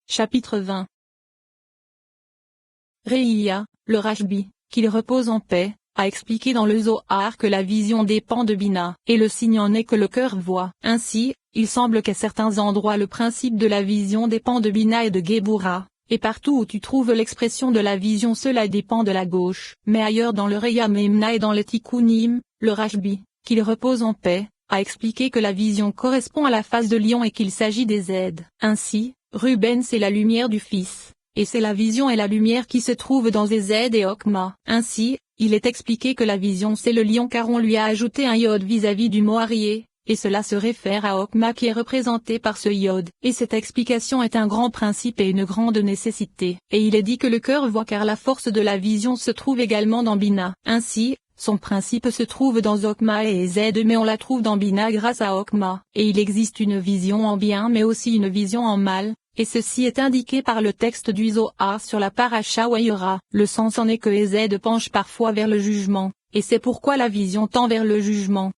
Chapitre 20. Reïa, le Rashbi, qu'il repose en paix, a expliqué dans le Zohar que la vision dépend de Bina, et le signe en est que le cœur voit. Ainsi, il semble qu'à certains endroits le principe de la vision dépend de Bina et de Geburah, et partout où tu trouves l'expression de la vision cela dépend de la gauche. Mais ailleurs dans le Reya Memna et dans les Tikkunim, le Rashbi, qu'il repose en paix, a expliqué que la vision correspond à la face de lion et qu'il s'agit des aides. Ainsi, Ruben c'est la lumière du Fils, et c'est la vision et la lumière qui se trouvent dans Ezed et Okma. Ainsi, il est expliqué que la vision c'est le lion car on lui a ajouté un iode vis-à-vis du mot arié, et cela se réfère à Okma qui est représenté par ce iode. Et cette explication est un grand principe et une grande nécessité. Et il est dit que le cœur voit car la force de la vision se trouve également dans Bina. Ainsi, son principe se trouve dans Okma et Ezed mais on la trouve dans Bina grâce à Okma. Et il existe une vision en bien mais aussi une vision en mal, et ceci est indiqué par le texte du Zohar sur la paracha Wayera. Le sens en est que Ezed penche parfois vers le jugement, et c'est pourquoi la vision tend vers le jugement.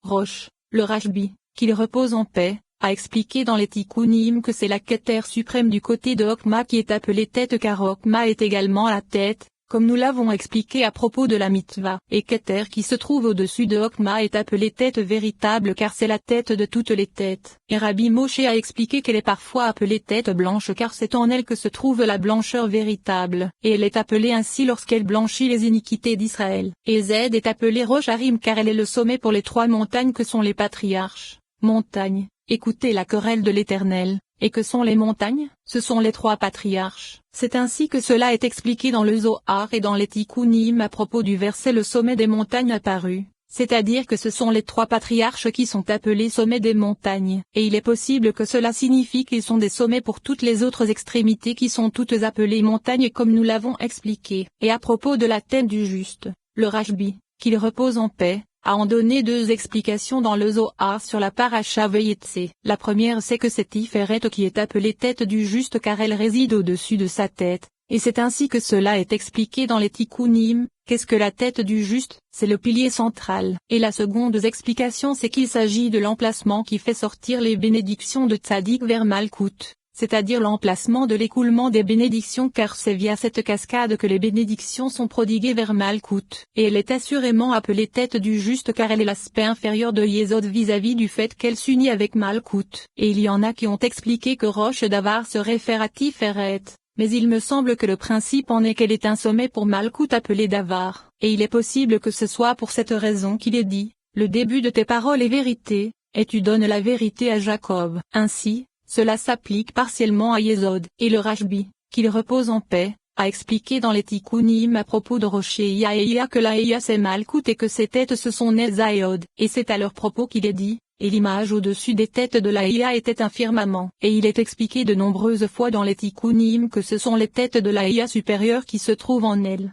Roche, le Rashbi, qu'il repose en paix, a expliqué dans les Tikkunim que c'est la Keter suprême du côté de Okma qui est appelée tête car Okma est également la tête, comme nous l'avons expliqué à propos de la mitva. Et Keter qui se trouve au-dessus de Okma est appelée tête véritable car c'est la tête de toutes les têtes. Et Rabbi Moshe a expliqué qu'elle est parfois appelée tête blanche car c'est en elle que se trouve la blancheur véritable, et elle est appelée ainsi lorsqu'elle blanchit les iniquités d'Israël. Et Zed est appelée Rosh Harim car elle est le sommet pour les 3 montagnes que sont les patriarches. Montagnes, écoutez la querelle de l'Éternel. Et que sont les montagnes? Ce sont les 3 patriarches. C'est ainsi que cela est expliqué dans le Zohar et dans les Tikkunim à propos du verset le sommet des montagnes apparu, c'est-à-dire que ce sont les 3 patriarches qui sont appelés sommets des montagnes. Et il est possible que cela signifie qu'ils sont des sommets pour toutes les autres extrémités qui sont toutes appelées montagnes comme nous l'avons expliqué. Et à propos de la tête du juste, le Rashbi, qu'il repose en paix, a en donné 2 explications dans le Zohar sur la paracha Vayetse. La première c'est que c'est Tiferet qui est appelée tête du juste car elle réside au-dessus de sa tête, et c'est ainsi que cela est expliqué dans les Tikkunim. Qu'est-ce que la tête du juste? C'est le pilier central. Et la seconde explication c'est qu'il s'agit de l'emplacement qui fait sortir les bénédictions de Tzadik vers Malkout, c'est-à-dire l'emplacement de l'écoulement des bénédictions car c'est via cette cascade que les bénédictions sont prodiguées vers Malkout. Et elle est assurément appelée tête du juste car elle est l'aspect inférieur de Yesod vis-à-vis du fait qu'elle s'unit avec Malkout. Et il y en a qui ont expliqué que Roche Davar se réfère à Tiferet, mais il me semble que le principe en est qu'elle est un sommet pour Malkout appelé Davar. Et il est possible que ce soit pour cette raison qu'il est dit, le début de tes paroles est vérité, et tu donnes la vérité à Jacob. Ainsi, cela s'applique partiellement à Yesod. Et le Rashbi, qu'il repose en paix, a expliqué dans les Tikkunim à propos de Rocheia et Ia que la Eia c'est Malkout et que ses têtes ce sont Nezayod. Et c'est à leur propos qu'il est dit, et l'image au-dessus des têtes de la Eia était un firmament. Et il est expliqué de nombreuses fois dans les Tikkunim que ce sont les têtes de la Eia supérieure qui se trouvent en elle.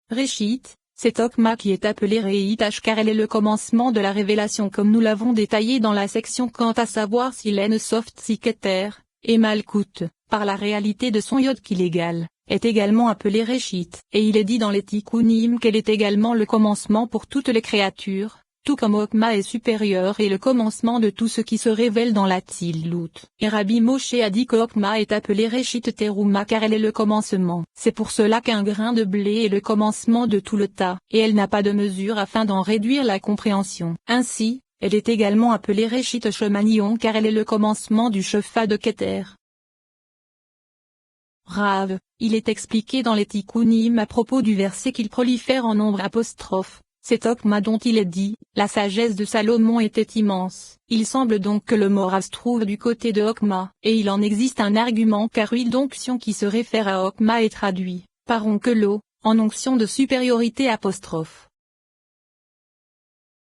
Réchit. C'est Okma qui est appelée Reïtash car elle est le commencement de la révélation comme nous l'avons détaillé dans la section quant à savoir si l'aine soft si Keter, et Malkout, par la réalité de son iode qui l'égale, est également appelée Réchit. Et il est dit dans les Tikkunim qu'elle est également le commencement pour toutes les créatures, tout comme Okma est supérieur et le commencement de tout ce qui se révèle dans la Tzilut. Et Rabbi Moshe a dit que Okma est appelée Réchit Teruma car elle est le commencement. C'est pour cela qu'un grain de blé est le commencement de tout le tas, et elle n'a pas de mesure afin d'en réduire la compréhension. Ainsi, elle est également appelée Réchit Shemanion car elle est le commencement du Shefa de Keter. Rav, il est expliqué dans les Tikkunim à propos du verset qu'il prolifère en nombre apostrophe. C'est Okma dont il est dit, la sagesse de Salomon était immense. Il semble donc que le mot Rav se trouve du côté de Okma, et il en existe un argument car huile d'onction qui se réfère à Okma est traduit, par onkelo, en onction de supériorité apostrophe.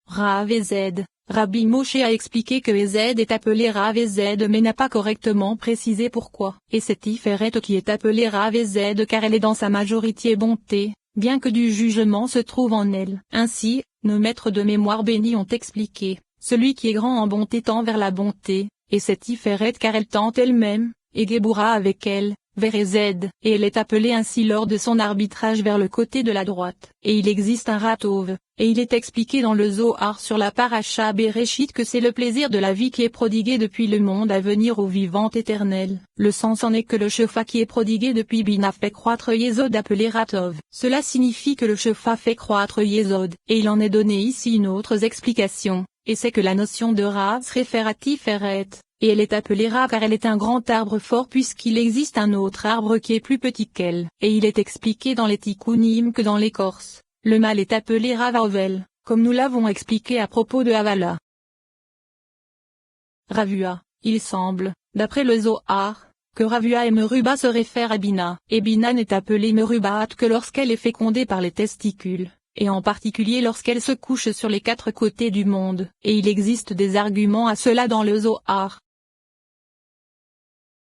Rav Ezed, Rabbi Moshe a expliqué que Ezed est appelé Rav Ezed mais n'a pas correctement précisé pourquoi. Et c'est Tiferet qui est appelée Rav Ezed car elle est dans sa majorité bonté, bien que du jugement se trouve en elle. Ainsi, nos maîtres de mémoire bénis ont expliqué, celui qui est grand en bonté tend vers la bonté, et c'est Tiferet car elle tend elle-même, et Geburah avec elle, vers et Z, et elle est appelée ainsi lors de son arbitrage vers le côté de la droite. Et il existe un Ratov, et il est expliqué dans le Zohar sur la Paracha Bereshit que c'est le plaisir de la vie qui est prodigué depuis le monde à venir au vivant éternel. Le sens en est que le Shefa qui est prodigué depuis Bina fait croître Yesod appelé Ratov. Cela signifie que le Shefa fait croître Yesod, et il en est donné ici une autre explication, et c'est que la notion de Ra se réfère à Tiferet. Et elle est appelée Ra car elle est un grand arbre fort puisqu'il existe un autre arbre qui est plus petit qu'elle. Et il est expliqué dans les Tikkunim que dans l'écorce, le mâle est appelé Ravaovel, comme nous l'avons expliqué à propos de Havala. Ravua, il semble, d'après le Zohar, que Ravua et Meruba se réfèrent à Bina. Et Bina n'est appelée Merubaat que lorsqu'elle est fécondée par les testicules, et en particulier lorsqu'elle se couche sur les quatre côtés du monde. Et il existe des arguments à cela dans le Zohar.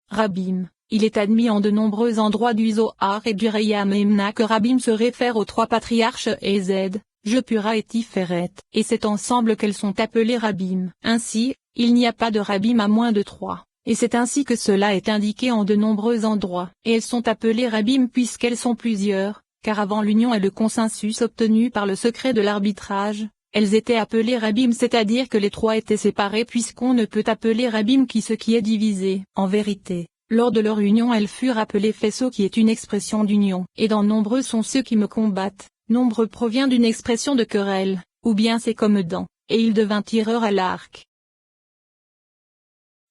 Rabim, il est admis en de nombreux endroits du Zohar et du Reya Memna que Rabim se réfère aux trois patriarches Ez, Jepura et Tiferet, et c'est ensemble qu'elles sont appelées Rabim. Ainsi, il n'y a pas de Rabim à moins de trois, et c'est ainsi que cela est indiqué en de nombreux endroits. Et elles sont appelées Rabim puisqu'elles sont plusieurs, car avant l'union et le consensus obtenu par le secret de l'arbitrage, elles étaient appelées Rabim, c'est-à-dire que les trois étaient séparés puisqu'on ne peut appeler Rabim ce qui est divisé. En vérité, lors de leur union elles furent appelées faisceaux qui est une expression d'union. Et dans nombreux sont ceux qui me combattent, nombre provient d'une expression de querelle, ou bien c'est comme dans, et il devint tireur à l'arc.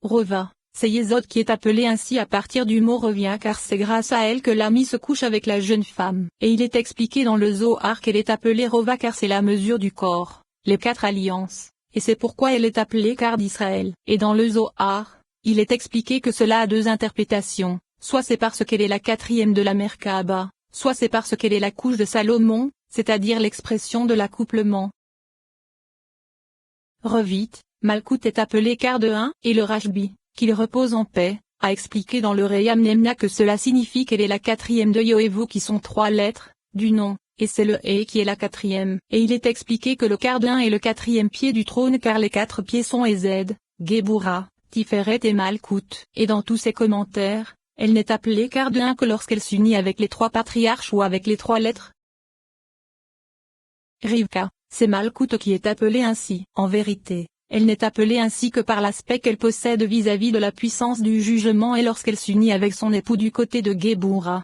Rova, c'est Yesod qui est appelé ainsi à partir du mot revient car c'est grâce à elle que l'ami se couche avec la jeune femme. Et il est expliqué dans le Zohar qu'elle est appelée Rova car c'est la mesure du corps, les quatre alliances, et c'est pourquoi elle est appelée car d'Israël. Et dans le Zohar, il est expliqué que cela a deux interprétations, soit c'est parce qu'elle est la quatrième de la Merkaba, soit c'est parce qu'elle est la couche de Salomon, c'est-à-dire l'expression de l'accouplement. Revit, Malkout est appelé car de un, et le Rashbi, qu'il repose en paix, a expliqué dans le Reya Memna que cela signifie qu'elle est la quatrième de Yoévu qui sont trois lettres, du nom, et c'est le E qui est la quatrième. Et il est expliqué que le quart d'un est le quatrième pied du trône car les quatre pieds sont Ezed, Gebura, Tiferet et Malkout. Et dans tous ses commentaires, elle n'est appelée quart d'un que lorsqu'elle s'unit avec les trois patriarches ou avec les trois lettres. Rivka, c'est Malkout qui est appelée ainsi. En vérité, elle n'est appelée ainsi que par l'aspect qu'elle possède vis-à-vis de la puissance du jugement et lorsqu'elle s'unit avec son époux du côté de Gebura.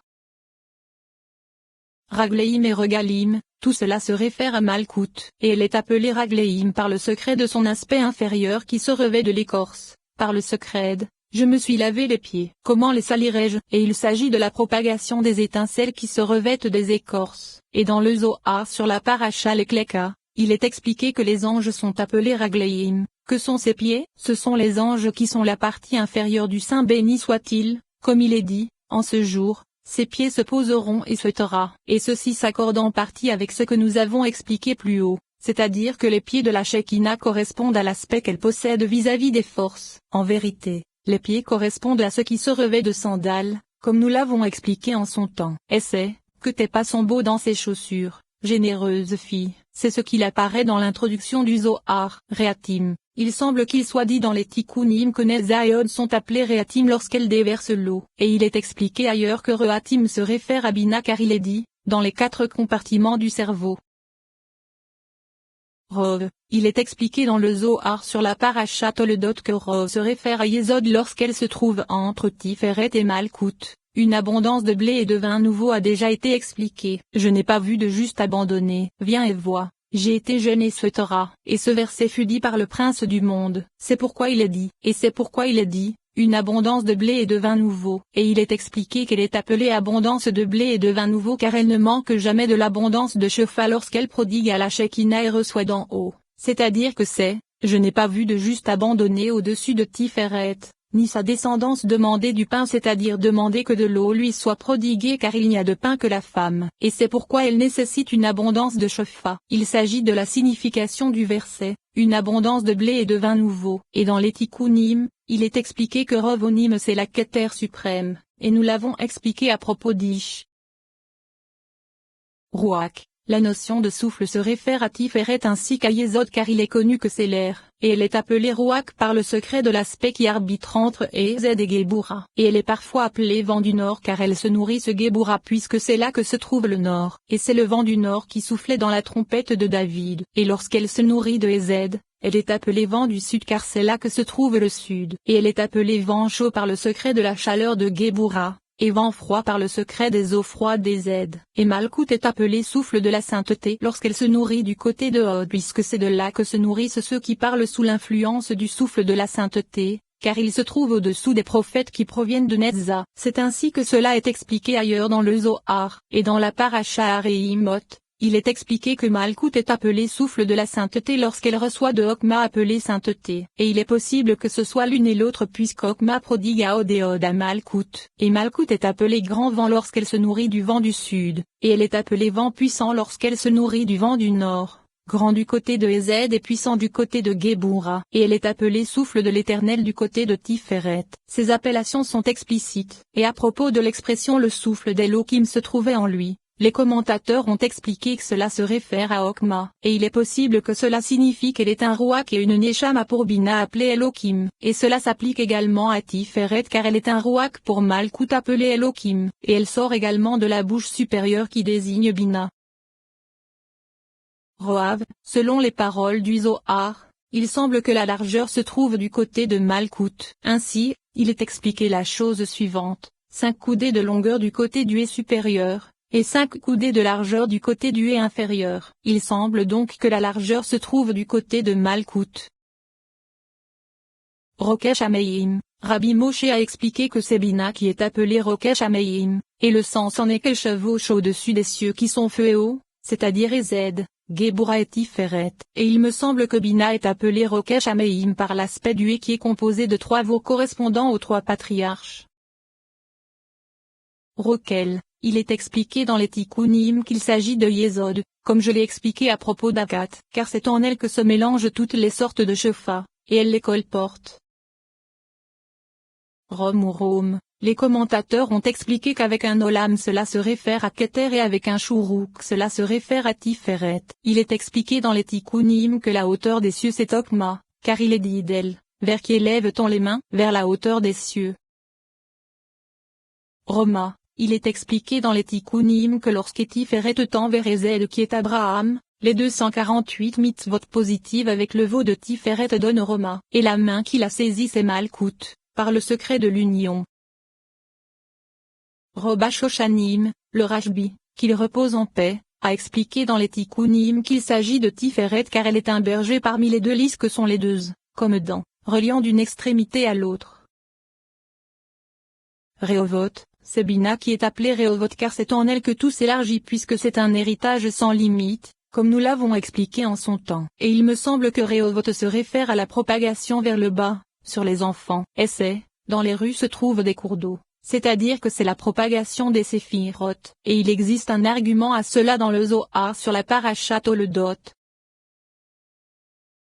Ragleim et Regalim, tout cela se réfère à Malkout, et elle est appelée Ragleim par le secret de son aspect inférieur qui se revêt de l'écorce, par le secret de « je me suis lavé les pieds ». Comment les salirai-je? Et il s'agit de la propagation des étincelles qui se revêtent des écorces. Et dans le Zohar sur la Paracha Lekleka, il est expliqué que les anges sont appelés Ragleim. Que sont ces pieds? Ce sont les anges qui sont la partie inférieure du sein béni soit-il, comme il est dit, en ce jour, ses pieds se poseront et se taira. Et ceci s'accorde en partie avec ce que nous avons expliqué plus haut, c'est-à-dire que les pieds de la Shekinah correspondent à l'aspect qu'elle possède vis-à-vis des forces. En vérité, les pieds correspondent à ce qui se revêt de sandales, comme nous l'avons expliqué en son temps. Et c'est, que tes pas sont beaux dans ses chaussures, généreuse fille. C'est ce qu'il apparaît dans l'introduction du Zohar. Réatim, il semble qu'il soit dit dans les Tikkunim que Nezayod sont appelés Réatim lorsqu'elles déversent l'eau. Et il est expliqué ailleurs que Réatim se réfère à Bina car il est dit, dans les quatre compartiments du cerveau. Rov, il est expliqué dans le Zohar sur la Paracha Toledot que Rov se réfère à Yesod lorsqu'elle se trouve entre Tiferet et Malkout. Une abondance de blé et de vin nouveau a déjà été expliquée. Je n'ai pas vu de juste abandonné. Viens et vois, j'ai été jeune et souhaitera. Et ce verset fut dit par le prince du monde. C'est pourquoi il est dit. Et c'est pourquoi il est dit, une abondance de blé et de vin nouveau. Et il est expliqué qu'elle est appelée abondance de blé et de vin nouveau car elle ne manque jamais de l'abondance de Shefa lorsqu'elle prodigue à la Shekinah et reçoit d'en haut. C'est-à-dire que c'est, je n'ai pas vu de juste abandonné au-dessus de Tiferet, ni sa descendance demander du pain, c'est-à-dire demander que de l'eau lui soit prodiguée car il n'y a de pain que la femme. Et c'est pourquoi elle nécessite une abondance de Shefa. Il s'agit de la signification du verset, une abondance de blé et de vin nouveau. Et dans les Tikkunim, il est expliqué que Rovonim c'est la Keter suprême, et nous l'avons expliqué à propos d'Ish. Ruach, La notion de souffle se réfère à Tiferet ainsi qu'à Yesod car il est connu que c'est l'air, et elle est appelée Ruach par le secret de l'aspect qui arbitre entre Ezed et Géboura. Et elle est parfois appelée vent du nord car elle se nourrit ce Géboura puisque c'est là que se trouve le nord. Et c'est le vent du nord qui soufflait dans la trompette de David. Et lorsqu'elle se nourrit de Ezed, elle est appelée vent du sud car c'est là que se trouve le sud. Et elle est appelée vent chaud par le secret de la chaleur de Géboura, et vent froid par le secret des eaux froides d'Ezed. Et Malkout est appelé souffle de la sainteté lorsqu'elle se nourrit du côté de Hod puisque c'est de là que se nourrissent ceux qui parlent sous l'influence du souffle de la sainteté, car il se trouve au-dessous des prophètes qui proviennent de Netza. C'est ainsi que cela est expliqué ailleurs dans le Zohar, et dans la Parasha Areimot. Il est expliqué que Malkout est appelé souffle de la sainteté lorsqu'elle reçoit de Hokma appelée sainteté. Et il est possible que ce soit l'une et l'autre puisqu'Hokma prodigue à Hod et Hod à Malkout. Et Malkout est appelée grand vent lorsqu'elle se nourrit du vent du sud. Et elle est appelée vent puissant lorsqu'elle se nourrit du vent du nord. Grand du côté de Ezed et puissant du côté de Géboura. Et elle est appelée souffle de l'Éternel du côté de Tiferet. Ces appellations sont explicites. Et à propos de l'expression le souffle d'Elohim se trouvait en lui. Les commentateurs ont expliqué que cela se réfère à Hokma, et il est possible que cela signifie qu'elle est un Ruach et une Neshama pour Bina appelée Elohim, et cela s'applique également à Tiferet car elle est un Ruach pour Malkout appelée Elohim, et elle sort également de la bouche supérieure qui désigne Bina. Roav, selon les paroles du Zohar, il semble que la largeur se trouve du côté de Malkout. Ainsi, il est expliqué la chose suivante, 5 coudées de longueur du côté du haie supérieur, et 5 coudées de largeur du côté du haie inférieur. Il semble donc que la largeur se trouve du côté de Malkout. Rokesh Ameim, Rabbi Moshe a expliqué que c'est Bina qui est appelée Rokesh Ameim, et le sens en est qu'elle chevauche au-dessus des cieux qui sont feu et eau, c'est-à-dire Ezed, Géboura et Tiferet. Et il me semble que Bina est appelée Rokesh Ameim par l'aspect du haie qui est composé de 3 veaux correspondant aux 3 patriarches. Rokel. Il est expliqué dans les Tikkunim qu'il s'agit de Yesod, comme je l'ai expliqué à propos d'Akat, car c'est en elle que se mélangent toutes les sortes de shofar, et elle les colporte. Rom ou Rome, les commentateurs ont expliqué qu'avec un Olam cela se réfère à Keter et avec un Shuruk cela se réfère à Tiferet. Il est expliqué dans les Tikkunim que la hauteur des cieux c'est Hokma, car il est dit d'elle, vers qui élève-t-on les mains, vers la hauteur des cieux. Roma. Il est expliqué dans les Tikkunim que lorsque Tiferet tend vers Ezed qui est Abraham, les 248 mitzvot positives avec le veau de Tiferet donnent Roma, et la main qui la saisit c'est Malkout, par le secret de l'union. Roba Shoshanim, le Rashbi, qu'il repose en paix, a expliqué dans les Tikkunim qu'il s'agit de Tiferet car elle est un berger parmi les 2 lys que sont les 2, comme dents, reliant d'une extrémité à l'autre. Rehovot. C'est Bina qui est appelée Rehovot car c'est en elle que tout s'élargit puisque c'est un héritage sans limite, comme nous l'avons expliqué en son temps. Et il me semble que Rehovot se réfère à la propagation vers le bas, sur les enfants. Et c'est, dans les rues se trouvent des cours d'eau, c'est-à-dire que c'est la propagation des séphiroth. Et il existe un argument à cela dans le Zohar sur la Parashat Toledot.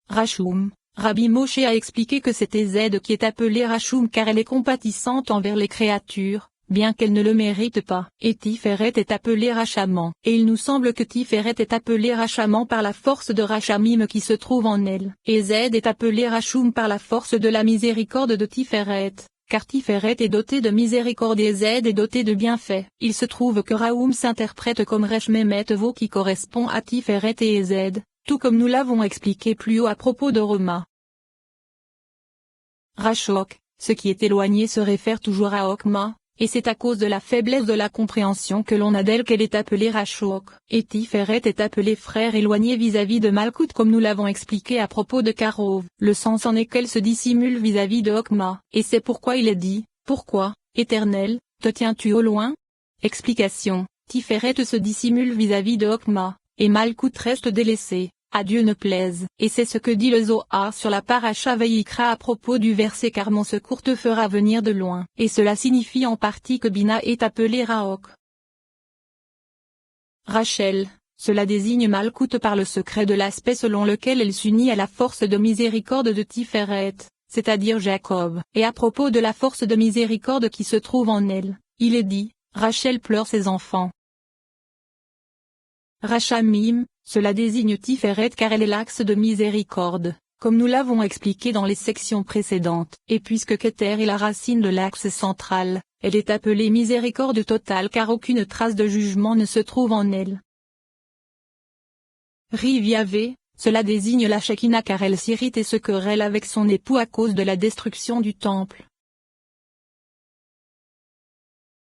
Rashum. Rabbi Moshe a expliqué que c'est Ezed qui est appelée Rashum car elle est compatissante envers les créatures, bien qu'elle ne le mérite pas. Et Tiferet est appelé Rachamant. Et il nous semble que Tiferet est appelé Rachamant par la force de Rachamim qui se trouve en elle. Et Zed est appelé Rachum par la force de la miséricorde de Tiferet, car Tiferet est doté de miséricorde et Zed est doté de bienfaits. Il se trouve que Raoum s'interprète comme Reshmemet Vo qui correspond à Tiferet et Zed, tout comme nous l'avons expliqué plus haut à propos de Roma. Rachok, ce qui est éloigné se réfère toujours à Hokma. Et c'est à cause de la faiblesse de la compréhension que l'on a d'elle qu'elle est appelée Rachok. Et Tiferet est appelé frère éloigné vis-à-vis de Malkout comme nous l'avons expliqué à propos de Karov. Le sens en est qu'elle se dissimule vis-à-vis de Hokma. Et c'est pourquoi il est dit, pourquoi, Éternel, te tiens-tu au loin? Explication, Tiferet se dissimule vis-à-vis de Hokma, et Malkout reste délaissé. À Dieu ne plaise. Et c'est ce que dit le Zohar sur la Parasha Vayikra à propos du verset car mon secours te fera venir de loin. Et cela signifie en partie que Bina est appelée Raok. Rachel, cela désigne Malkout par le secret de l'aspect selon lequel elle s'unit à la force de miséricorde de Tiferet, c'est-à-dire Jacob. Et à propos de la force de miséricorde qui se trouve en elle, il est dit, Rachel pleure ses enfants. Rachamim, cela désigne Tiferet car elle est l'axe de miséricorde, comme nous l'avons expliqué dans les sections précédentes. Et puisque Keter est la racine de l'axe central, elle est appelée miséricorde totale car aucune trace de jugement ne se trouve en elle. Riv Yavé, cela désigne la Shekinah car elle s'irrite et se querelle avec son époux à cause de la destruction du temple.